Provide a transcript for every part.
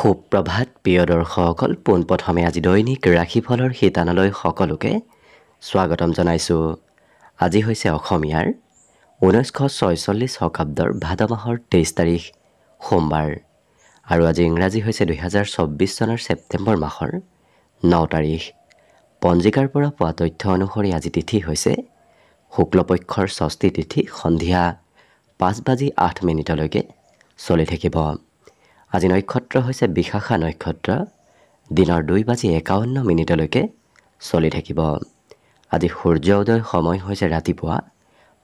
সুপ্ৰভাত প্ৰিয় দৰ্শকসকল, পোনপ্ৰথমে আজি দৈনিক ৰাশিফলৰ শিতানলৈ সকলোকে স্বাগতম জনাইছোঁ। আজি হৈছে অসমীয়াৰ 1946 শকাব্দৰ ভাদ মাহৰ 23 তাৰিখ সোমবাৰ আৰু আজি ইংৰাজী হৈছে 2024 চনৰ ছেপ্টেম্বৰ মাহৰ 9 তাৰিখ। পঞ্জিকাৰ পৰা পোৱা তথ্য অনুসৰি আজি তিথি হৈছে শুক্লপক্ষৰ ষষ্ঠী তিথি, সন্ধিয়া 5:08 চলি থাকিব। আজি নক্ষত্ৰ হৈছে বিশাখা নক্ষত্ৰ, দিনৰ 2:51 চলি থাকিব। আজি সূৰ্য উদয় সময় হৈছে ৰাতিপুৱা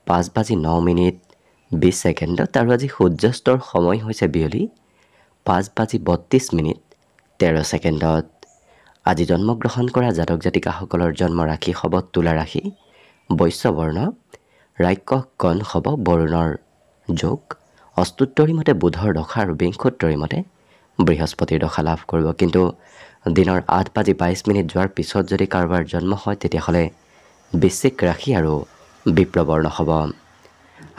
5:09 আৰু আজি সূৰ্যাস্তৰ সময় হৈছে বিয়লি 5:32 আজি জন্মগ্ৰহণ কৰা জাতক জাতিকাসকলৰ জন্ম ৰাশি হ'ব তুলা ৰাশি, বৈশ্যবৰ্ণ, ৰাক্ষস গণ হ'ব বৰুণৰ যোগ, অষ্টোত্তৰী মতে বুধৰ দশা আৰু বিংশোত্তৰী মতে বৃহস্পতিৰ দশা লাভ কৰিব। কিন্তু দিনৰ 8:22 যোৱাৰ পিছত যদি কাৰোবাৰ জন্ম হয় তেতিয়াহ'লে বৃশ্চিক ৰাশি আৰু বিপ্ৰবৰ্ণ হ'ব।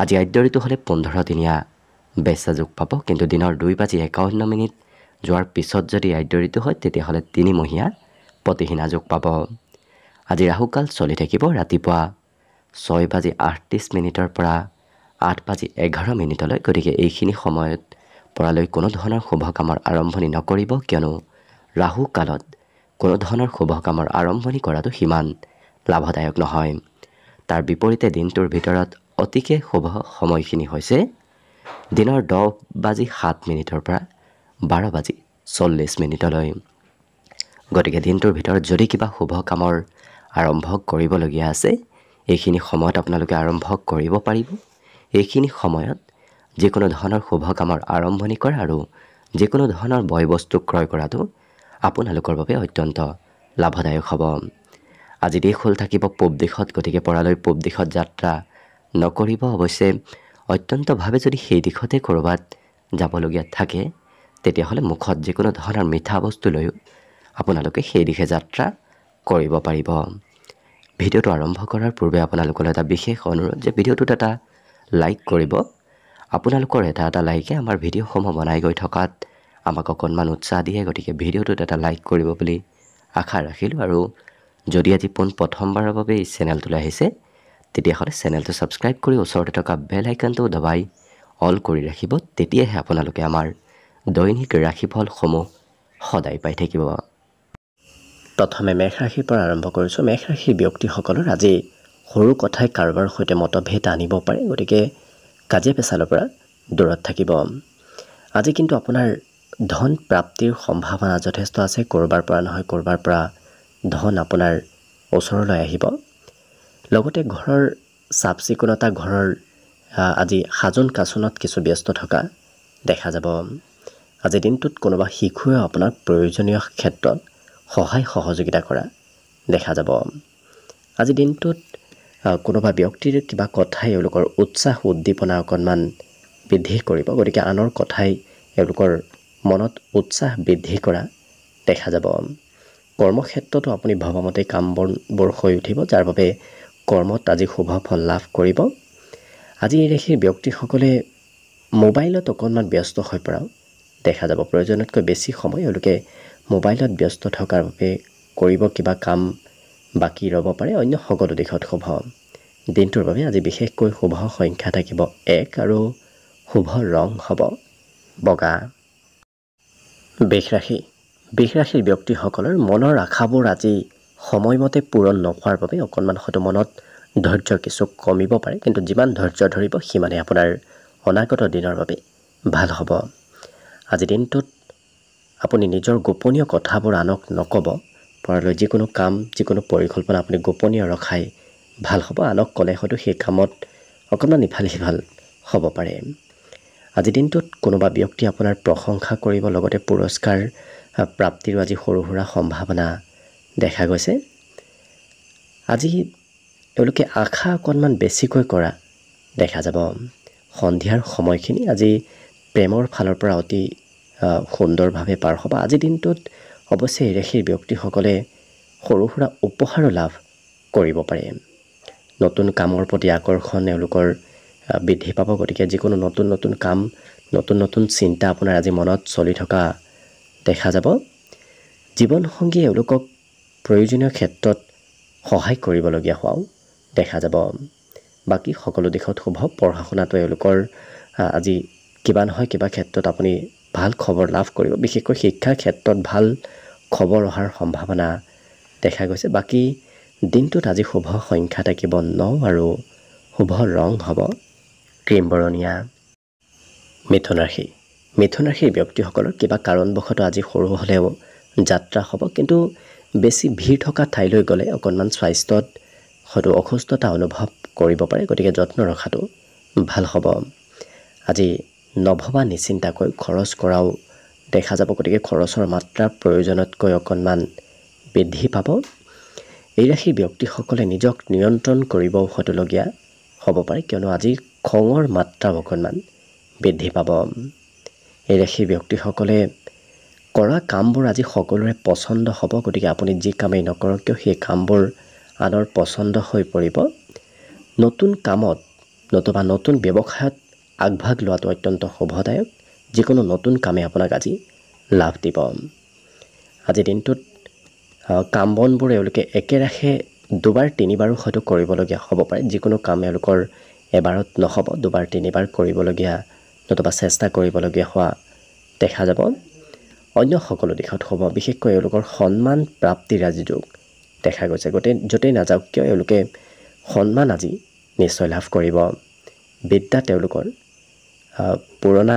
আজি আদ্য ঋতু হ'লে 15 দিনীয়া বেশ্যা যোগ পাব, কিন্তু দিনৰ 2:51 যোৱাৰ পিছত যদি আদ্য ঋতু হয় তেতিয়াহ'লে 3 মহীয়া প্ৰতিহীনা যোগ পাব। আজি ৰাহুকাল চলি থাকিব ৰাতিপুৱা 6:38 পৰা 8:11 গতিকে এইখিনি সময়ত পৰালৈ কোনো ধৰণৰ শুভ কামৰ আৰম্ভণি নকৰিব, কিয়নো ৰাহু কালত কোনো ধৰণৰ শুভ কামৰ আৰম্ভণি কৰাটো সিমান লাভদায়ক নহয়। তাৰ বিপৰীতে দিনটোৰ ভিতৰত অতিকে শুভ সময়খিনি হৈছে দিনৰ 10:07 পৰা 12:40 গতিকে দিনটোৰ ভিতৰত যদি কিবা শুভ কামৰ আৰম্ভ কৰিবলগীয়া আছে এইখিনি সময়ত আপোনালোকে আৰম্ভ কৰিব পাৰিব। এইখিনি সময়ত যিকোনো ধৰণৰ শুভ কামৰ আৰম্ভণি কৰা আৰু যিকোনো ধৰণৰ বয় বস্তু ক্ৰয় কৰাটো আপোনালোকৰ বাবে অত্যন্ত লাভদায়ক হ'ব। আজি দিশ হ'ল থাকিব পূব দিশত, গতিকে পৰালৈ পূব দিশত যাত্ৰা নকৰিব। অৱশ্যে অত্যন্তভাৱে যদি সেই দিশতে ক'ৰবাত যাবলগীয়া থাকে তেতিয়াহ'লে মুখত যিকোনো ধৰণৰ মিঠা বস্তু লৈও আপোনালোকে সেই দিশে যাত্ৰা কৰিব পাৰিব। ভিডিঅ'টো আৰম্ভ কৰাৰ পূৰ্বে আপোনালোকলৈ এটা বিশেষ অনুৰোধ যে ভিডিঅ'টোত এটা লাইক কৰিব। আপোনালোকৰ এটা লাইকে আমাৰ ভিডিঅ'সমূহ বনাই গৈ থকাত আমাক অকণমান উৎসাহ দিয়ে, গতিকে ভিডিঅ'টোত এটা লাইক কৰিব বুলি আশা ৰাখিলোঁ। আৰু যদি আজি প্ৰথমবাৰৰ বাবে এই চেনেলটোলৈ আহিছে তেতিয়াহ'লে চেনেলটো ছাবস্ক্ৰাইব কৰি ওচৰতে থকা বেল আইকনটো দবাই অল কৰি ৰাখিব, তেতিয়াহে আপোনালোকে আমাৰ দৈনিক ৰাশিফলসমূহ সদায় পাই থাকিব। প্ৰথমে মেষ ৰাশিৰ পৰা আৰম্ভ কৰিছোঁ। মেষ ৰাশিৰ ব্যক্তিসকলৰ আজি সৰু কথাই কাৰোবাৰ সৈতে মতভেদ আনিব পাৰে, গতিকে কাজিয়া পেচালৰ পৰা দূৰত থাকিব। আজি কিন্তু আপোনাৰ ধন প্ৰাপ্তিৰ সম্ভাৱনা যথেষ্ট আছে। ক'ৰবাৰ পৰা নহয় ক'ৰবাৰ পৰা ধন আপোনাৰ ওচৰলৈ আহিব। লগতে ঘৰৰ চাফ চিকুণতা, ঘৰৰ আজি সাজোন কাচোনত কিছু ব্যস্ত থকা দেখা যাব। আজি দিনটোত কোনোবা শিশুৱে আপোনাক প্ৰয়োজনীয় ক্ষেত্ৰত সহায় সহযোগিতা কৰা দেখা যাব। আজি দিনটোত কোনোবা ব্যক্তিৰ কিবা কথাই এওঁলোকৰ উৎসাহ উদ্দীপনা অকণমান বৃদ্ধি কৰিব, গতিকে আনৰ কথাই এওঁলোকৰ মনত উৎসাহ বৃদ্ধি কৰা দেখা যাব। কৰ্মক্ষেত্ৰতো আপুনি ভবামতে কাম বনবোৰ হৈ উঠিব, যাৰ বাবে কৰ্মত আজি শুভ ফল লাভ কৰিব। আজি এই ৰাশিৰ ব্যক্তিসকলে মোবাইলত অকণমান ব্যস্ত হৈ পৰাও দেখা যাব। প্ৰয়োজনতকৈ বেছি সময় এওঁলোকে মোবাইলত ব্যস্ত থকাৰ বাবে কৰিব কিবা কাম বাকী ৰ'ব পাৰে। অন্য সকলো দিশত শুভ। দিনটোৰ বাবে আজি বিশেষকৈ শুভ সংখ্যা থাকিব 1 আৰু শুভ ৰং হ'ব বগা। বৃষ ৰাশিৰ ব্যক্তিসকলৰ মনৰ আশাবোৰ আজি সময়মতে পূৰণ নোহোৱাৰ বাবে অকণমান হয়তো মনত ধৈৰ্য কিছু কমিব পাৰে, কিন্তু যিমান ধৈৰ্য ধৰিব সিমানে আপোনাৰ অনাগত দিনৰ বাবে ভাল হ'ব। আজি দিনটোত আপুনি নিজৰ গোপনীয় কথাবোৰ আনক নক'ব। পৰালৈ যিকোনো কাম যিকোনো পৰিকল্পনা আপুনি গোপনীয় ৰখাই ভাল হ'ব। আনক ক'লে হয়তো সেই কামত অকণমান ইফাল সিফাল হ'ব পাৰে। আজি দিনটোত কোনোবা ব্যক্তি আপোনাৰ প্ৰশংসা কৰিব, লগতে পুৰস্কাৰ প্ৰাপ্তিৰো আজি সৰু সুৰা সম্ভাৱনা দেখা গৈছে। আজি এওঁলোকে আশা অকণমান বেছিকৈ কৰা দেখা যাব। সন্ধিয়াৰ সময়খিনি আজি প্ৰেমৰ ফালৰ পৰা অতি সুন্দৰভাৱে পাৰ হ'ব। আজিৰ দিনটোত অৱশ্যে এই ৰাশিৰ ব্যক্তিসকলে সৰু সুৰা উপহাৰো লাভ কৰিব পাৰে। নতুন কামৰ প্ৰতি আকৰ্ষণ এওঁলোকৰ বৃদ্ধি পাব, গতিকে যিকোনো নতুন কাম নতুন চিন্তা আপোনাৰ আজি মনত চলি থকা দেখা যাব জীৱনসংগী এওঁলোকক প্ৰয়োজনীয় ক্ষেত্ৰত সহায় কৰিবলগীয়া হোৱাও দেখা যাব। বাকী সকলো দিশত শুভ। পঢ়া শুনাটো এওঁলোকৰ আজি কিবা নহয় কিবা ক্ষেত্ৰত আপুনি ভাল খবৰ লাভ কৰিব। বিশেষকৈ শিক্ষাৰ ক্ষেত্ৰত ভাল খবৰ অহাৰ সম্ভাৱনা দেখা গৈছে। বাকী দিনটোত আজি শুভ সংখ্যা থাকিব 9 আৰু শুভ ৰং হ'ব ক্ৰীম বৰণীয়া। মিথুন ৰাশি। মিথুন ৰাশিৰ ব্যক্তিসকলৰ কিবা কাৰণবশতঃ আজি সৰু হ'লেও যাত্ৰা হ'ব, কিন্তু বেছি ভিৰ থকা ঠাইলৈ গ'লে অকণমান স্বাস্থ্যত হয়তো অসুস্থতা অনুভৱ কৰিব পাৰে, গতিকে যত্ন ৰখাটো ভাল হ'ব। আজি নভবা নিচিন্তাকৈ খৰচ কৰাও দেখা যাব, গতিকে খৰচৰ মাত্ৰা প্ৰয়োজনতকৈ অকণমান বৃদ্ধি পাব। এই ৰাশিৰ ব্যক্তিসকলে নিজক নিয়ন্ত্ৰণ কৰিব হয়তোলগীয়া হ'ব পাৰে, কিয়নো আজি খঙৰ মাত্ৰাও অকণমান বৃদ্ধি পাব। এই ৰাশিৰ ব্যক্তিসকলে কৰা কামবোৰ আজি সকলোৰে পচন্দ হ'ব, গতিকে আপুনি যি কামেই নকৰক কিয় সেই কামবোৰ আনৰ পচন্দ হৈ পৰিব। নতুন কামত নতুবা নতুন ব্যৱসায়ত আগভাগ লোৱাটো অত্যন্ত শুভদায়ক। যিকোনো নতুন কামে আপোনাক আজি লাভ দিব। আজি দিনটোত কাম বনবোৰ এওঁলোকে একেৰাহে দুবাৰ তিনিবাৰো হয়তো কৰিবলগীয়া হ'ব পাৰে। যিকোনো কাম এওঁলোকৰ এবাৰত নহ'ব, দুবাৰ তিনিবাৰ কৰিবলগীয়া নতুবা চেষ্টা কৰিবলগীয়া হোৱা দেখা যাব। অন্য সকলো দিশত হ'ব। বিশেষকৈ এওঁলোকৰ সন্মান প্ৰাপ্তিৰ আজি যোগ দেখা গৈছে। য'তেই নাযাওক কিয় এওঁলোকে সন্মান আজি নিশ্চয় লাভ কৰিব। বিদ্যা তেওঁলোকৰ পুৰণা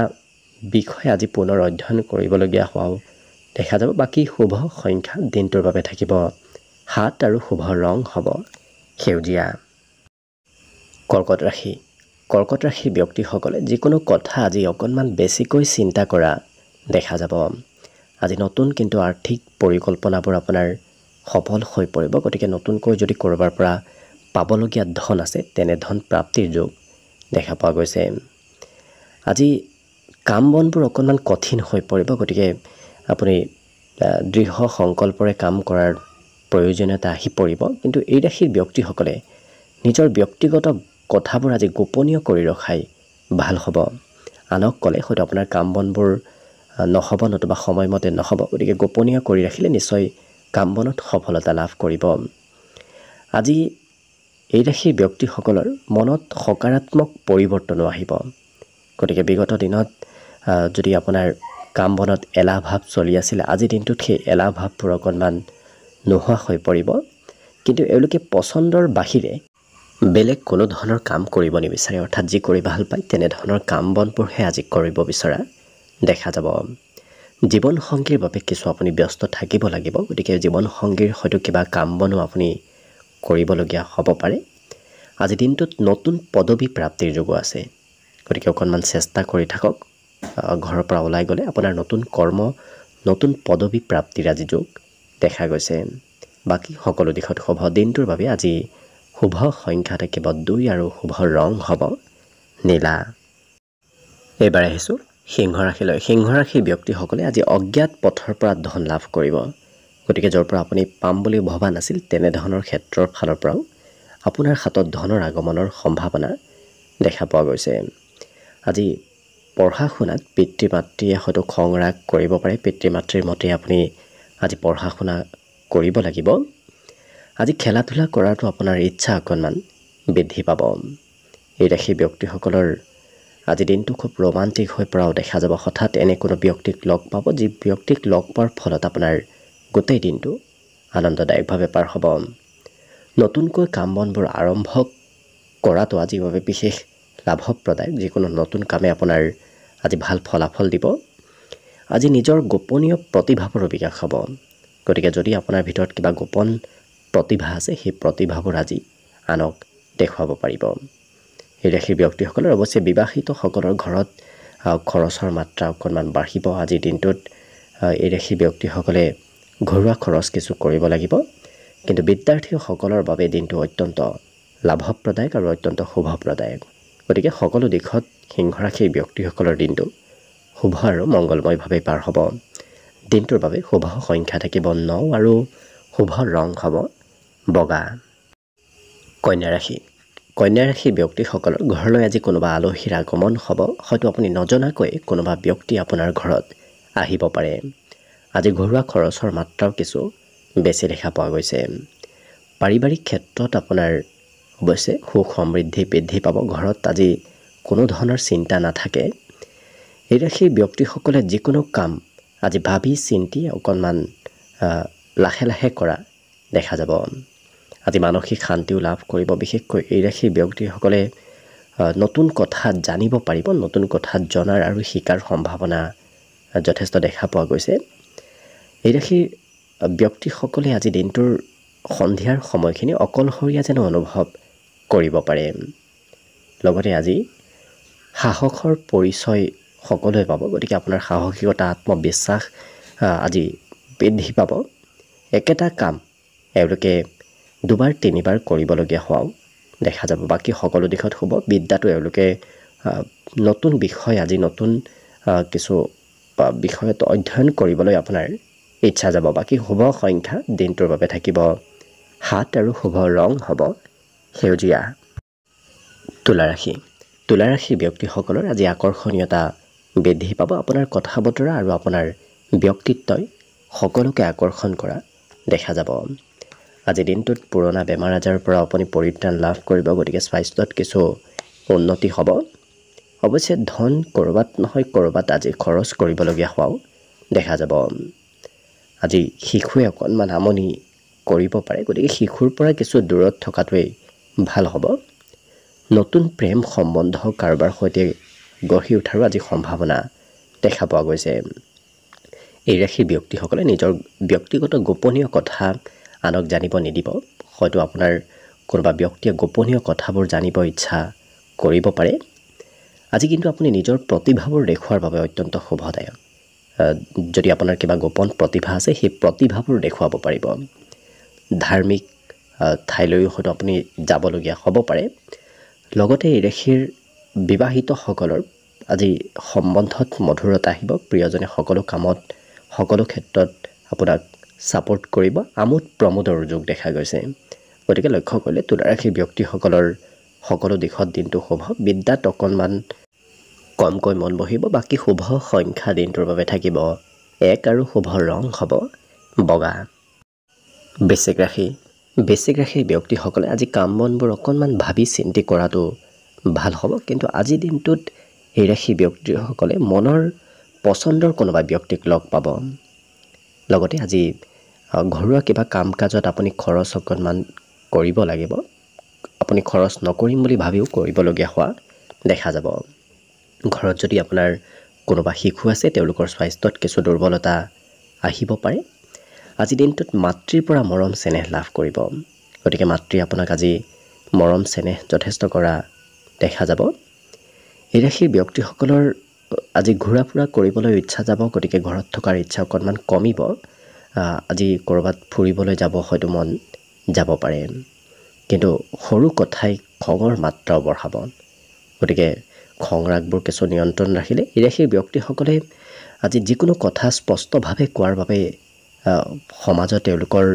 বিষয় আজি পুনৰ অধ্যয়ন কৰিবলগীয়া হোৱাও দেখা যাব। বাকী শুভ সংখ্যা দিনটোৰ বাবে থাকিব 7 আৰু শুভ ৰং হ'ব সেউজীয়া। কৰ্কট ৰাশি। কৰ্কট ৰাশিৰ ব্যক্তিসকলে যিকোনো কথা আজি অকণমান বেছিকৈ চিন্তা কৰা দেখা যাব। আজি নতুন কিন্তু আৰ্থিক পৰিকল্পনাবোৰ আপোনাৰ সফল হৈ পৰিব, গতিকে নতুনকৈ যদি ক'ৰবাৰ পৰা পাবলগীয়া ধন আছে তেনে ধন প্ৰাপ্তিৰ যোগ দেখা পোৱা গৈছে। আজি কাম বনবোৰ অকণমান কঠিন হৈ পৰিব, গতিকে আপুনি দৃঢ় সংকল্পৰে কাম কৰাৰ প্ৰয়োজনীয়তা আহি পৰিব। কিন্তু এই ৰাশিৰ ব্যক্তিসকলে নিজৰ ব্যক্তিগত কথাবোৰ আজি গোপনীয় কৰি ৰখাই ভাল হ'ব। আনক ক'লে হয়তো আপোনাৰ কাম বনবোৰ নহ'ব নতুবা সময়মতে নহ'ব, গতিকে গোপনীয় কৰি ৰাখিলে নিশ্চয় কাম বনত সফলতা লাভ কৰিব। আজি এই ৰাশিৰ ব্যক্তিসকলৰ মনত সকাৰাত্মক পৰিৱৰ্তনো আহিব, গতিকে বিগত দিনত যদি আপোনাৰ কাম বনত এলাহ ভাৱ চলি আছিল, আজি দিনটোত সেই এলাহ ভাৱবোৰ অকণমান নোহোৱা হৈ পৰিব। কিন্তু এওঁলোকে পচন্দৰ বাহিৰে বেলেগ কোনো ধৰণৰ কাম কৰিব নিবিচাৰে, অৰ্থাৎ যি কৰি ভাল পায় তেনেধৰণৰ কাম বনবোৰহে আজি কৰিব বিচৰা দেখা যাব। জীৱনসংগীৰ বাবে কিছু আপুনি ব্যস্ত থাকিব লাগিব, গতিকে জীৱনসংগীৰ হয়তো কিবা কাম বনো আপুনি কৰিবলগীয়া হ'ব পাৰে। আজি দিনটোত নতুন পদবী প্ৰাপ্তিৰ যোগো আছে, গতিকে অকণমান চেষ্টা কৰি থাকক। ঘৰৰ পৰা ওলাই গ'লে আপোনাৰ নতুন কৰ্ম নতুন পদবী প্ৰাপ্তিৰ আজি যোগ দেখা গৈছে। বাকী সকলো দিশত শুভ। দিনটোৰ বাবে আজি শুভ সংখ্যা থাকিব 2 আৰু শুভ ৰং হ'ব নীলা। এইবাৰ আহিছোঁ সিংহ ৰাশিলৈ। সিংহ ৰাশিৰ ব্যক্তিসকলে আজি অজ্ঞাত পথৰ পৰা ধন লাভ কৰিব, গতিকে য'ৰ পৰা আপুনি পাম বুলি ভবা নাছিল তেনেধৰণৰ ক্ষেত্ৰৰ ফালৰ পৰাও আপোনাৰ হাতত ধনৰ আগমনৰ সম্ভাৱনা দেখা পোৱা গৈছে। আজি পঢ়া শুনাত পিতৃ মাতৃয়ে হয়তো খং ৰাগ কৰিব পাৰে, পিতৃ মাতৃৰ মতে আপুনি আজি পঢ়া শুনা কৰিব লাগিব। আজি খেলা ধূলা কৰাটো আপোনাৰ ইচ্ছা অকণমান বৃদ্ধি পাব। এই ৰাশিৰ ব্যক্তিসকলৰ আজি দিনটো খুব ৰোমান্টিক হৈ পৰাও দেখা যাব। হঠাৎ এনে কোনো ব্যক্তিক লগ পাব, যি ব্যক্তিক লগ পোৱাৰ ফলত আপোনাৰ গোটেই দিনটো আনন্দদায়কভাৱে পাৰ হ'ব। নতুনকৈ কাম বনবোৰ আৰম্ভ কৰাটো আজিৰ বাবে বিশেষ লাভপ্ৰদায়ক। যিকোনো নতুন কামে আপোনাৰ আজি ভাল ফলাফল দিব। আজি নিজৰ গোপনীয় প্ৰতিভাবোৰো বিকাশ হ'ব, গতিকে যদি আপোনাৰ ভিতৰত কিবা গোপন প্ৰতিভা আছে সেই প্ৰতিভাবোৰ আজি আনক দেখুৱাব পাৰিব। এই ৰাশিৰ ব্যক্তিসকলৰ অৱশ্যে বিবাহিতসকলৰ ঘৰত খৰচৰ মাত্ৰা অকণমান বাঢ়িব। আজিৰ দিনটোত এই ৰাশিৰ ব্যক্তিসকলে ঘৰুৱা খৰচ কিছু কৰিব লাগিব, কিন্তু বিদ্যাৰ্থীসকলৰ বাবে দিনটো অত্যন্ত লাভপ্ৰদায়ক আৰু অত্যন্ত শুভপ্ৰদায়ক। গতিকে সকলো দিশত সিংহ ৰাশিৰ ব্যক্তিসকলৰ দিনটো শুভ আৰু মংগলময়ভাৱে পাৰ হ'ব। দিনটোৰ বাবে শুভ সংখ্যা থাকিব 9 আৰু শুভ ৰং হ'ব বগা। কন্যা ৰাশি। কন্যা ৰাশিৰ ব্যক্তিসকলৰ ঘৰলৈ আজি কোনোবা আলহীৰ আগমন হ'ব। হয়তো আপুনি নজনাকৈ কোনোবা ব্যক্তি আপোনাৰ ঘৰত আহিব পাৰে। আজি ঘৰুৱা খৰচৰ মাত্ৰাও কিছু বেছি দেখা পোৱা গৈছে। পাৰিবাৰিক ক্ষেত্ৰত আপোনাৰ অৱশ্যে সুখ সমৃদ্ধি বৃদ্ধি পাব। ঘৰত আজি কোনো ধৰণৰ চিন্তা নাথাকে। এই ৰাশিৰ ব্যক্তিসকলে যিকোনো কাম আজি ভাবি চিন্তি অকণমান লাহে লাহে কৰা দেখা যাব। আজি মানসিক শান্তিও লাভ কৰিব। বিশেষকৈ এই ৰাশিৰ ব্যক্তিসকলে নতুন কথা জানিব পাৰিব। নতুন কথা জনাৰ আৰু শিকাৰ সম্ভাৱনা যথেষ্ট দেখা পোৱা গৈছে। এই ৰাশিৰ ব্যক্তিসকলে আজি দিনটোৰ সন্ধিয়াৰ সময়খিনি অকলশৰীয়া যেন অনুভৱ কৰিব পাৰে। লগতে আজি সাহসৰ পৰিচয় সকলোৱে পাব। গতিকে আপোনাৰ সাহসিকতা আত্মবিশ্বাস আজি বৃদ্ধি পাব। একেটা কাম এওঁলোকে দুবাৰ তিনিবাৰ কৰিবলগীয়া হোৱাও দেখা যাব। বাকী সকলো দিশত হ'ব। বিদ্যাটো এওঁলোকে নতুন বিষয় আজি নতুন কিছু বিষয়ত অধ্যয়ন কৰিবলৈ আপোনাৰ ইচ্ছা যাব। বাকী শুভ সংখ্যা দিনটোৰ বাবে থাকিব 7 আৰু শুভ ৰং হ'ব সেউজীয়া। তুলা ৰাশি। তুলা ৰাশিৰ ব্যক্তিসকলৰ আজি আকৰ্ষণীয়তা বৃদ্ধি পাব। আপোনাৰ কথা বতৰা আৰু আপোনাৰ ব্যক্তিত্বই সকলোকে আকৰ্ষণ কৰা দেখা যাব। আজি দিনটোত পুৰণা বেমাৰ আজাৰৰ পৰা আপুনি পৰিত্ৰাণ লাভ কৰিব। গতিকে স্বাস্থ্যত কিছু উন্নতি হ'ব। অৱশ্যে ধন ক'ৰবাত নহয় ক'ৰবাত আজি খৰচ কৰিবলগীয়া হোৱাও দেখা যাব। আজি শিশুৱে অকণমান আমনি কৰিব পাৰে। গতিকে শিশুৰ পৰা কিছু দূৰত থকাটোৱেই ভাল হ'ব। নতুন প্ৰেম সম্বন্ধ কাৰোবাৰ সৈতে গঢ়ি উঠাৰো আজি সম্ভাৱনা দেখা পোৱা গৈছে। এই ৰাশিৰ ব্যক্তিসকলে নিজৰ ব্যক্তিগত গোপনীয় কথা আনক জানিব নিদিব। হয়তো আপোনাৰ কোনোবা ব্যক্তিয়ে গোপনীয় কথাবোৰ জানিব ইচ্ছা কৰিব পাৰে। আজি কিন্তু আপুনি নিজৰ প্ৰতিভাবোৰ দেখুওৱাৰ বাবে অত্যন্ত শুভদায়ক। যদি আপোনাৰ কিবা গোপন প্ৰতিভা আছে সেই প্ৰতিভাবোৰ দেখুৱাব পাৰিব। ধাৰ্মিক ঠাইলৈও হয়তো আপুনি যাবলগীয়া হ'ব পাৰে। লগতে এই ৰাশিৰ বিবাহিতসকলৰ আজি সম্বন্ধত মধুৰতা আহিব। প্ৰিয়জনে সকলো কামত সকলো ক্ষেত্ৰত আপোনাক ছাপোৰ্ট কৰিব। আমোদ প্ৰমোদৰ যোগ দেখা গৈছে। গতিকে লক্ষ্য কৰিলে তুলা ৰাশিৰ ব্যক্তিসকলৰ সকলো দিশত দিনটো শুভ। বিদ্যাত অকণমান কমকৈ মন বহিব। বাকী শুভ সংখ্যা দিনটোৰ বাবে থাকিব 1 আৰু শুভ ৰং হ'ব বগা। বৃশ্চিক ৰাশি। বৃশ্চিক ৰাশিৰ ব্যক্তিসকলে আজি কাম বনবোৰ অকণমান ভাবি চিন্তি কৰাটো ভাল হ'ব। কিন্তু আজি দিনটোত এই ৰাশিৰ ব্যক্তিসকলে মনৰ পচন্দৰ কোনোবা ব্যক্তিক লগ পাব। লগতে আজি ঘৰুৱা কিবা কাম কাজত আপুনি খৰচ অকণমান কৰিব লাগিব। আপুনি খৰচ নকৰিম বুলি ভাবিও কৰিবলগীয়া হোৱা দেখা যাব। ঘৰত যদি আপোনাৰ কোনোবা শিশু আছে তেওঁলোকৰ স্বাস্থ্যত কিছু দুৰ্বলতা আহিব পাৰে। আজি দিনটোত মাতৃৰ পৰা মৰম চেনেহ লাভ কৰিব। গতিকে মাতৃয়ে আপোনাক আজি মৰম চেনেহ যথেষ্ট কৰা দেখা যাব। এই ৰাশিৰ ব্যক্তিসকলৰ আজি ঘূৰা ফুৰা কৰিবলৈ ইচ্ছা যাব। গতিকে ঘৰত থকাৰ ইচ্ছা অকণমান কমিব। আজি ক'ৰবাত ফুৰিবলৈ যাব হয়তো মন যাব পাৰে। কিন্তু সৰু কথাই খঙৰ মাত্ৰাও বঢ়াব। গতিকে খং ৰাগবোৰ কিছু নিয়ন্ত্ৰণ ৰাখিলে এই ৰাশিৰ ব্যক্তিসকলে আজি যিকোনো কথা স্পষ্টভাৱে কোৱাৰ বাবে সমাজত তেওঁলোকৰ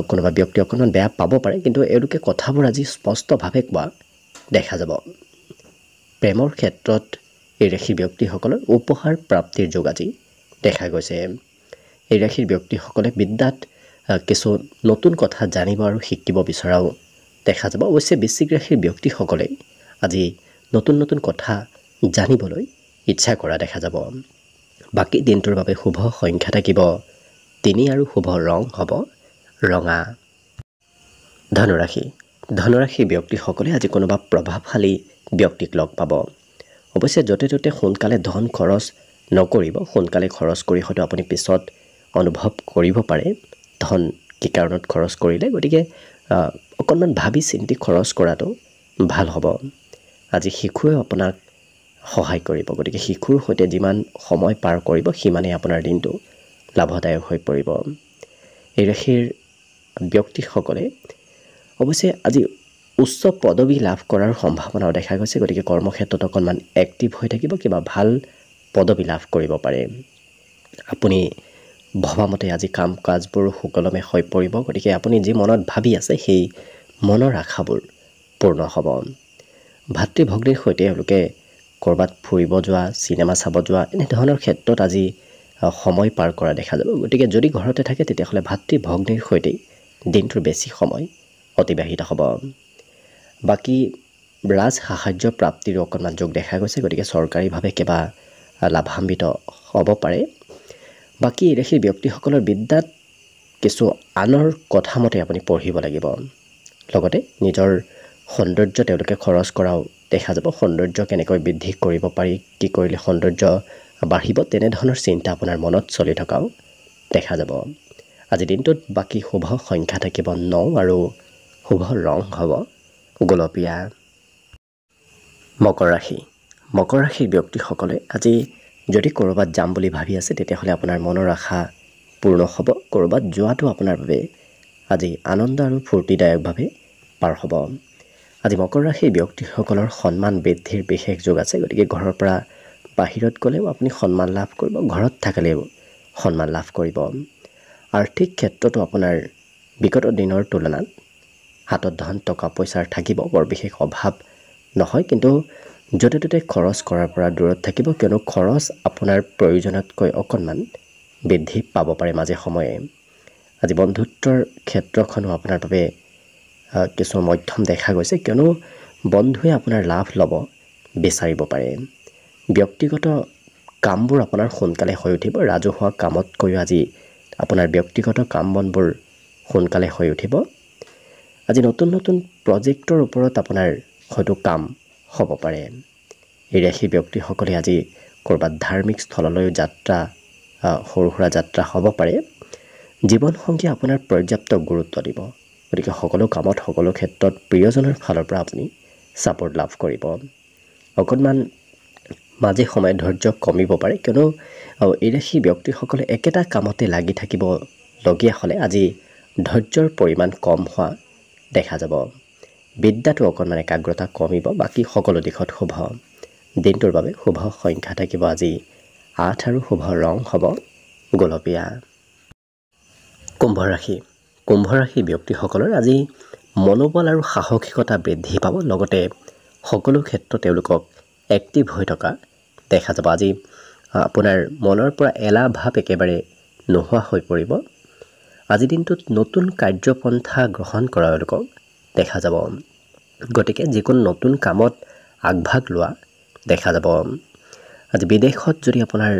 কোনোবা ব্যক্তি অকণমান বেয়া পাব পাৰে। কিন্তু এওঁলোকে কথাবোৰ আজি স্পষ্টভাৱে কোৱা দেখা যাব। প্ৰেমৰ ক্ষেত্ৰত এই ৰাশিৰ ব্যক্তিসকলৰ উপহাৰ প্ৰাপ্তিৰ যোগ আজি দেখা গৈছে। এই ৰাশিৰ ব্যক্তিসকলে বিদ্যাত কিছু নতুন কথা জানিব আৰু শিকিব বিচৰাও দেখা যাব। অৱশ্যে বৃশ্চিক ৰাশিৰ ব্যক্তিসকলে আজি নতুন নতুন কথা জানিবলৈ ইচ্ছা কৰা দেখা যাব। বাকী দিনটোৰ বাবে শুভ সংখ্যা থাকিব 3 আৰু শুভ ৰং হ'ব ৰঙা। ধনুৰাশি। ধনুৰাশিৰ ব্যক্তিসকলে আজি কোনোবা প্ৰভাৱশালী ব্যক্তিক লগ পাব। অৱশ্যে য'তে ত'তে সোনকালে ধন খৰচ নকৰিব। সোনকালে খৰচ কৰি হয়তো আপুনি পিছত অনুভৱ কৰিব পাৰে ধন কি কাৰণত খৰচ কৰিলে। গতিকে অকণমান ভাবি চিন্তি খৰচ কৰাটো ভাল হ'ব। আজি শিশুৱে আপোনাক সহায় কৰিব। গতিকে শিশুৰ সৈতে যিমান সময় পাৰ কৰিব সিমানেই আপোনাৰ দিনটো লাভদায়ক হৈ পৰিব। এই ৰাশিৰ ব্যক্তিসকলে অৱশ্যে আজি উচ্চ পদবী লাভ কৰাৰ সম্ভাৱনাও দেখা গৈছে। গতিকে কৰ্মক্ষেত্ৰত অকণমান এক্টিভ হৈ থাকিব। কিবা ভাল পদবী লাভ কৰিব পাৰে। আপুনি ভবামতে আজি কাম কাজবোৰ সুকলমে হৈ পৰিব। গতিকে আপুনি যি মনত ভাবি আছে সেই মনৰ আশাবোৰ পূৰ্ণ হ'ব। ভাতৃ ভগ্নীৰ সৈতে এওঁলোকে ক'ৰবাত ফুৰিব যোৱা চিনেমা চাব যোৱা এনেধৰণৰ ক্ষেত্ৰত আজি সময় পাৰ কৰা দেখা যাব। গতিকে যদি ঘৰতে থাকে তেতিয়াহ'লে ভাতৃ ভগ্নীৰ সৈতে দিনটোৰ বেছি সময় অতিবাহিত হ'ব। বাকী ৰাজ সাহায্য প্ৰাপ্তিৰো অকণমান যোগ দেখা গৈছে, গতিকে চৰকাৰীভাৱে কিবা লাভান্বিত হ'ব পাৰে। বাকী এই ৰাশিৰ ব্যক্তিসকলৰ বিদ্যাত কিছু আনৰ কথা মতে আপুনি পঢ়িব লাগিব। লগতে নিজৰ সৌন্দৰ্য তেওঁলোকে খৰচ কৰাও দেখা যাব। সৌন্দৰ্য কেনেকৈ বৃদ্ধি কৰিব পাৰি, কি কৰিলে সৌন্দৰ্য বাঢ়িব, তেনেধৰণৰ চিন্তা আপোনাৰ মনত চলি থকাও দেখা যাব। আজি দিনটোত বাকী শুভ সংখ্যা থাকিব 9 আৰু শুভ ৰং হ'ব গোলপীয়া। মকৰ ৰাশি। মকৰ ৰাশিৰ ব্যক্তিসকলে আজি যদি ক'ৰবাত যাম বুলি ভাবি আছে তেতিয়াহ'লে আপোনাৰ মনৰ আশা পূৰ্ণ হ'ব। ক'ৰবাত যোৱাটো আপোনাৰ বাবে আজি আনন্দ আৰু ফূৰ্তিদায়কভাৱে পাৰ হ'ব। আজি মকৰ ৰাশিৰ ব্যক্তিসকলৰ সন্মান বৃদ্ধিৰ বিশেষ যোগ আছে। গতিকে ঘৰৰ পৰা বাহিৰত গ'লেও আপুনি সন্মান লাভ কৰিব, ঘৰত থাকিলেও সন্মান লাভ কৰিব। আৰ্থিক ক্ষেত্ৰতো আপোনাৰ বিগত দিনৰ তুলনাত হাতত ধন টকা পইচাৰ থাকিব, বৰ বিশেষ অভাৱ নহয়, কিন্তু য'তে ত'তে খৰচ কৰাৰ পৰা দূৰত থাকিব, কিয়নো খৰচ আপোনাৰ প্ৰয়োজনতকৈ অকণমান বৃদ্ধি পাব পাৰে মাজে সময়ে। আজি বন্ধুত্বৰ ক্ষেত্ৰখনো আপোনাৰ বাবে কিছু মধ্যম দেখা গৈছে, কিয়নো বন্ধুৱে আপোনাৰ লাভ ল'ব বিচাৰিব পাৰে। ব্যক্তিগত কামবোৰ আপোনাৰ সোনকালে হৈ উঠিব। ৰাজহুৱা কামতকৈও আজি আপোনাৰ ব্যক্তিগত কাম বনবোৰ সোনকালে হৈ উঠিব। আজি নতুন নতুন প্ৰজেক্টৰ ওপৰত আপোনাৰ হয়তো কাম হ'ব পাৰে। এই ৰাশিৰ ব্যক্তিসকলে আজি ক'ৰবাত ধাৰ্মিক স্থললৈও যাত্ৰা, সৰু সুৰা যাত্ৰা হ'ব পাৰে। জীৱনসংগীয়ে আপোনাৰ পৰ্যাপ্ত গুৰুত্ব দিব। গতিকে সকলো কামত, সকলো ক্ষেত্ৰত প্ৰিয়জনৰ ফালৰ পৰা আপুনি ছাপোৰ্ট লাভ কৰিব। অকণমান মাজে সময়ে ধৈৰ্য কমিব পাৰে, কিয়নো এই ৰাশিৰ ব্যক্তিসকলে একেটা কামতে লাগি থাকিবলগীয়া হ'লে আজি ধৈৰ্যৰ পৰিমাণ কম হোৱা দেখা যাব। বিদ্যাটো অকণমান একাগ্ৰতা কমিব। বাকী সকলো দিশত শুভ। দিনটোৰ বাবে শুভ সংখ্যা থাকিব আজি 8 আৰু শুভ ৰং হ'ব গোলপীয়া। কুম্ভ ৰাশি। কুম্ভ ৰাশিৰ ব্যক্তিসকলৰ আজি মনোবল আৰু সাহসিকতা বৃদ্ধি পাব। লগতে সকলো ক্ষেত্ৰত তেওঁলোকক এক্টিভ হৈ থকা দেখা যাব। আজি আপোনাৰ মনৰ পৰা এলাহ ভাৱ একেবাৰে নোহোৱা হৈ পৰিব। আজিৰ দিনটোত নতুন কাৰ্যপন্থা গ্ৰহণ কৰা তেওঁলোকক দেখা যাব। গতিকে যিকোনো নতুন কামত আগভাগ লোৱা দেখা যাব। আজি বিদেশত যদি আপোনাৰ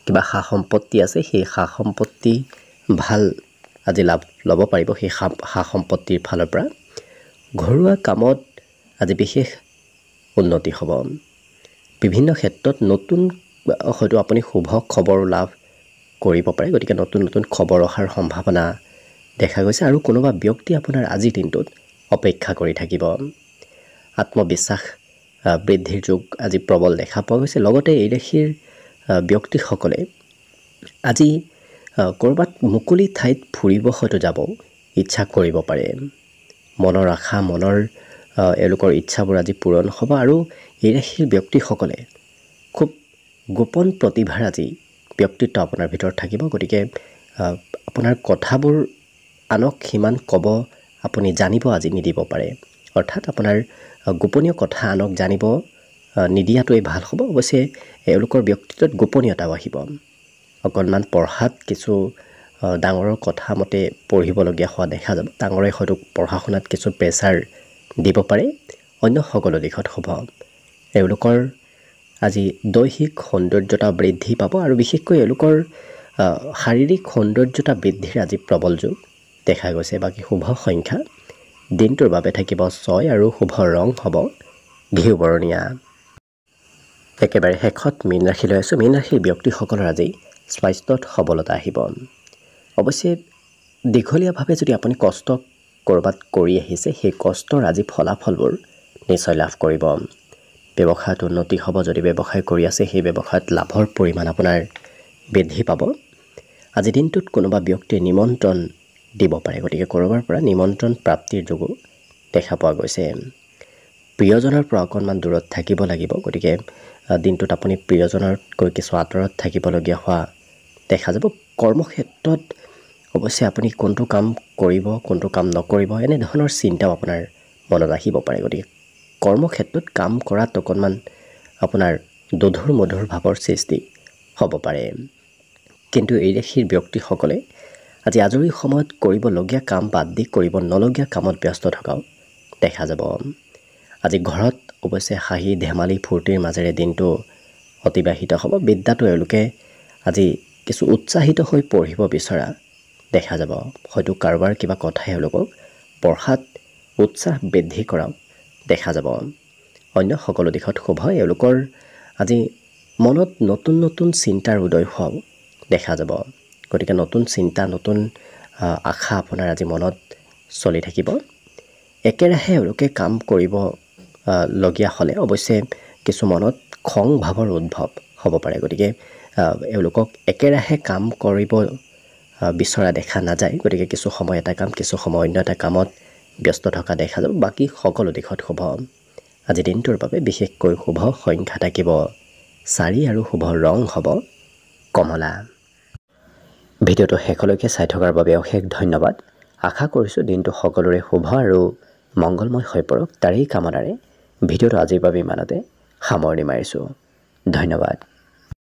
কিবা সা সম্পত্তি আছে, সেই সা সম্পত্তি ভাল আজি লাভ ল'ব পাৰিব সেই সা সম্পত্তিৰ ফালৰ পৰা। ঘৰুৱা কামত আজি বিশেষ উন্নতি হ'ব। বিভিন্ন ক্ষেত্ৰত নতুন হয়তো আপুনি শুভ খবৰ লাভ কৰিব পাৰে। গতিকে নতুন নতুন খবৰ অহাৰ সম্ভাৱনা দেখা গৈছে আৰু কোনোবা ব্যক্তি আপোনাৰ আজিৰ দিনটোত অপেক্ষা কৰি থাকিব। আত্মবিশ্বাস বৃদ্ধিৰ যোগ আজি প্ৰবল দেখা পোৱা গৈছে। লগতে এই ৰাশিৰ ব্যক্তিসকলে আজি ক'ৰবাত মুকলি ঠাইত ফুৰিব হয়তো যাব ইচ্ছা কৰিব পাৰে। মনৰ আশা, মনৰ এওঁলোকৰ ইচ্ছাবোৰ আজি পূৰণ হ'ব। আৰু এই ৰাশিৰ ব্যক্তিসকলে খুব গোপন প্ৰতিভাৰ আজি ব্যক্তিত্ব আপোনাৰ ভিতৰত থাকিব। গতিকে আপোনাৰ কথাবোৰ আনক সিমান ক'ব আপুনি জানিব আজি নিদিব পাৰে। অৰ্থাৎ আপোনাৰ গোপনীয় কথা আনক জানিব নিদিয়াটোৱে ভাল হ'ব। অৱশ্যে এওঁলোকৰ ব্যক্তিত্বত গোপনীয়তাও আহিব। অকণমান পঢ়াত কিছু ডাঙৰৰ কথা মতে পঢ়িবলগীয়া হোৱা দেখা যাব। ডাঙৰে হয়তো পঢ়া শুনাত কিছু প্ৰেছাৰ দিব পাৰে। অন্য সকলো দিশত শুভ। এওঁলোকৰ আজি দৈহিক সৌন্দৰ্যতা বৃদ্ধি পাব আৰু বিশেষকৈ এওঁলোকৰ শাৰীৰিক সৌন্দৰ্যতা বৃদ্ধিৰ আজি প্ৰবল যোগ দেখা গৈছে। বাকী শুভ সংখ্যা দিনটোৰ বাবে থাকিব 6 আৰু শুভ ৰং হ'ব ঘিউ বৰণীয়া। একেবাৰে শেষত মীন ৰাশিলৈ আছোঁ। মীন ৰাশিৰ ব্যক্তিসকলৰ আজি স্বাস্থ্যত সবলতা আহিব। অৱশ্যে দীঘলীয়াভাৱে যদি আপুনি কষ্ট ক'ৰবাত কৰি আহিছে, সেই কষ্টৰ আজি ফলাফলবোৰ নিশ্চয় লাভ কৰিব। ব্যৱসায়ত উন্নতি হ'ব। যদি ব্যৱসায় কৰি আছে সেই ব্যৱসায়ত লাভৰ পৰিমাণ আপোনাৰ বৃদ্ধি পাব। আজি দিনটোত কোনোবা ব্যক্তিয়ে নিমন্ত্ৰণ দিব পাৰে। গতিকে ক'ৰবাৰ পৰা নিমন্ত্ৰণ প্ৰাপ্তিৰ যোগো দেখা পোৱা গৈছে। প্ৰিয়জনৰ পৰা অকণমান দূৰত থাকিব লাগিব। গতিকে দিনটোত আপুনি প্ৰিয়জনতকৈ কিছু আঁতৰত থাকিবলগীয়া হোৱা দেখা যাব। কৰ্মক্ষেত্ৰত অৱশ্যে আপুনি কোনটো কাম কৰিব, কোনটো কাম নকৰিব, এনেধৰণৰ চিন্তাও আপোনাৰ মনত আহিব পাৰে। গতিকে কৰ্মক্ষেত্ৰত কাম কৰাত অকণমান আপোনাৰ দোধোৰ মধুৰ ভাৱৰ সৃষ্টি হ'ব পাৰে। কিন্তু এই ৰাশিৰ ব্যক্তিসকলে আজি আজৰি সময়ত কৰিবলগীয়া কাম বাদ দি কৰিব নলগীয়া কামত ব্যস্ত থকাও দেখা যাব। আজি ঘৰত অৱশ্যে হাঁহি ধেমালি ফূৰ্তিৰ মাজেৰে দিনটো অতিবাহিত হ'ব। বিদ্যাটো এওঁলোকে আজি কিছু উৎসাহিত হৈ পঢ়িব বিচৰা দেখা যাব। হয়তো কাৰোবাৰ কিবা কথাই এওঁলোকক পঢ়াত উৎসাহ বৃদ্ধি কৰাও দেখা যাব। অন্য সকলো দিশত শুভ। এওঁলোকৰ আজি মনত নতুন নতুন চিন্তাৰ উদয় হোৱাও দেখা যাব। গতিকে নতুন চিন্তা নতুন আশা আপোনাৰ আজি মনত চলি থাকিব। একেৰাহে এওঁলোকে কাম কৰিব লগীয়া হ'লে অৱশ্যে কিছু মনত খং ভাৱৰ উদ্ভৱ হ'ব পাৰে। গতিকে এওঁলোকক একেৰাহে কাম কৰিব বিচৰা দেখা নাযায়। গতিকে কিছু সময় এটা কাম কিছু সময় অন্য এটা কামত ব্যস্ত থকা দেখা যাব। বাকী সকলো দিশত শুভ। আজি দিনটোৰ বাবে বিশেষকৈ শুভ সংখ্যা থাকিব 4 আৰু শুভ ৰং হ'ব কমলা। ভিডিঅ'টো শেষলৈকে চাই থকাৰ বাবে অশেষ ধন্যবাদ। আশা কৰিছোঁ দিনটো সকলোৰে শুভ আৰু মংগলময় হৈ পৰক। তাৰেই কামনাৰে ভিডিঅ'টো আজিৰ বাবে ইমানতে সামৰণি মাৰিছোঁ। ধন্যবাদ।